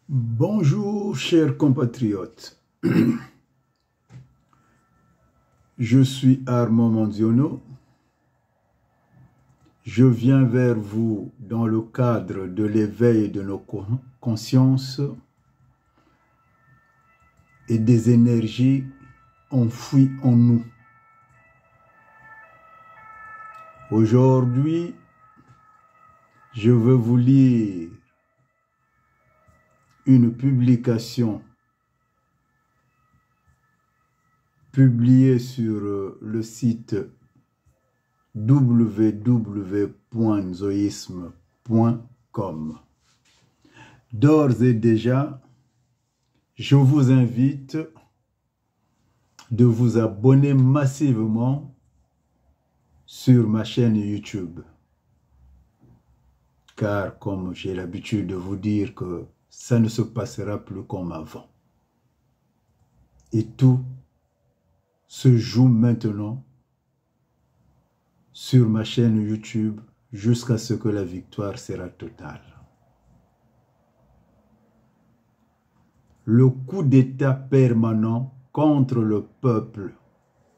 Bonjour, chers compatriotes. Je suis Armand Manziono. Je viens vers vous dans le cadre de l'éveil de nos consciences et des énergies enfouies en nous. Aujourd'hui, je veux vous lire une publication publiée sur le site www.zoïsme.com. D'ores et déjà, je vous invite de vous abonner massivement sur ma chaîne YouTube. Car comme j'ai l'habitude de vous dire que ça ne se passera plus comme avant. Et tout se joue maintenant sur ma chaîne YouTube jusqu'à ce que la victoire sera totale. Le coup d'État permanent contre le peuple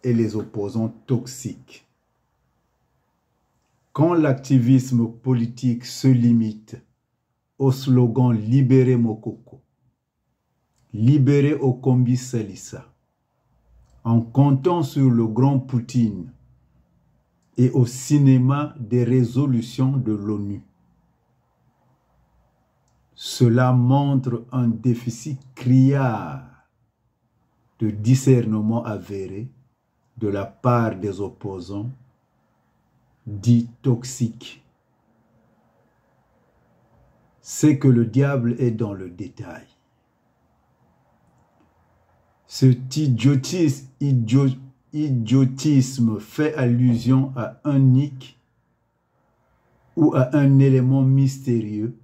et les opposants toxiques. Quand l'activisme politique se limite au slogan « Libérez Mokoko »,« Libérez Okombi Salissa », en comptant sur le grand Poutine et au cinéma des résolutions de l'ONU. Cela montre un déficit criard de discernement avéré de la part des opposants dits toxiques. C'est que le diable est dans le détail. Cet idiotisme fait allusion à un nick ou à un élément mystérieux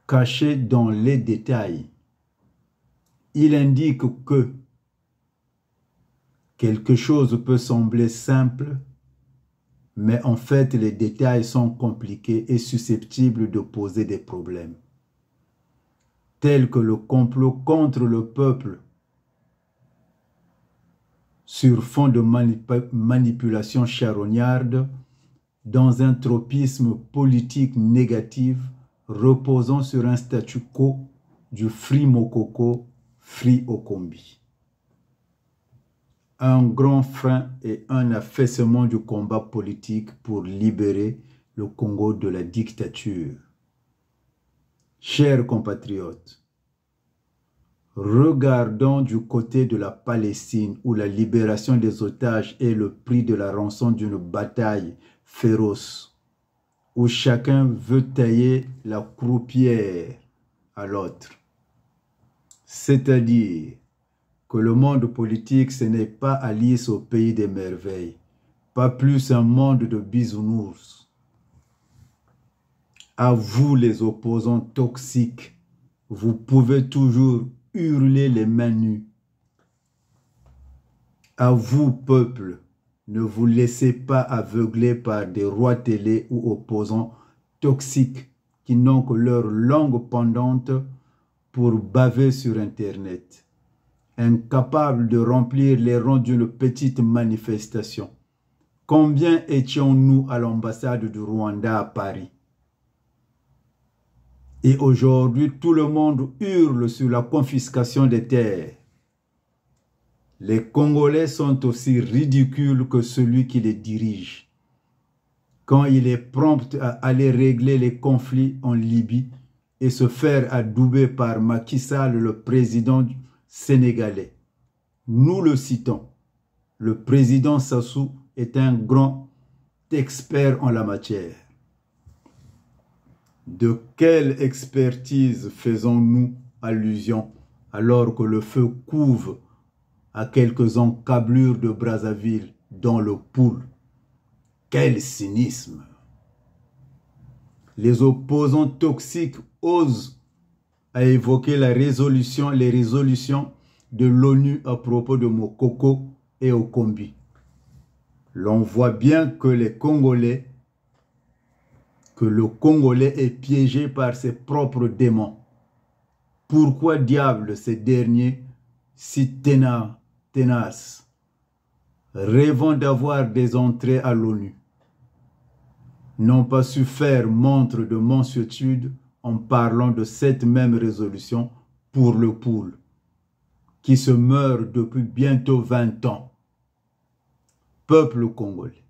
caché dans les détails. Il indique que quelque chose peut sembler simple, mais en fait les détails sont compliqués et susceptibles de poser des problèmes, tels que le complot contre le peuple sur fond de manipulation charognarde dans un tropisme politique négatif reposant sur un statu quo du Free Mokoko, Free Okombi. Un grand frein et un affaissement du combat politique pour libérer le Congo de la dictature. Chers compatriotes, regardons du côté de la Palestine où la libération des otages est le prix de la rançon d'une bataille féroce, où chacun veut tailler la croupière à l'autre. C'est-à-dire que le monde politique, ce n'est pas Alice au pays des merveilles, pas plus un monde de bisounours. À vous les opposants toxiques, vous pouvez toujours hurler les mains nues. À vous, peuple, ne vous laissez pas aveugler par des rois télé ou opposants toxiques qui n'ont que leur langue pendante pour baver sur Internet. Incapables de remplir les rangs d'une petite manifestation. Combien étions-nous à l'ambassade du Rwanda à Paris? Et aujourd'hui, tout le monde hurle sur la confiscation des terres. Les Congolais sont aussi ridicules que celui qui les dirige. Quand il est prompt à aller régler les conflits en Libye et se faire adouber par Macky Sall, le président sénégalais. Nous le citons. Le président Sassou est un grand expert en la matière. De quelle expertise faisons-nous allusion alors que le feu couve à quelques encablures de Brazzaville dans le Poul? Quel cynisme! Les opposants toxiques osent à évoquer les résolutions de l'ONU à propos de Mokoko et Okombi. L'on voit bien que le Congolais est piégé par ses propres démons. Pourquoi diable ces derniers, si tenaces, rêvant d'avoir des entrées à l'ONU, n'ont pas su faire montre de mansuétude en parlant de cette même résolution pour le poule, qui se meurt depuis bientôt 20 ans. Peuple congolais,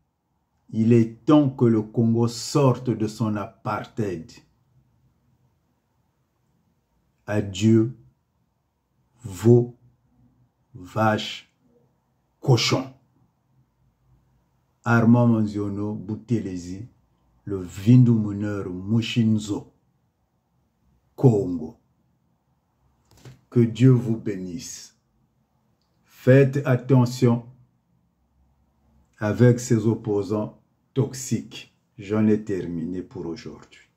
il est temps que le Congo sorte de son apartheid. Adieu, veaux, vaches, cochons. Armand Manziono Boutelezi, le Vindumuneur Mushinzo, Congo. Que Dieu vous bénisse. Faites attention avec ces opposants toxiques. J'en ai terminé pour aujourd'hui.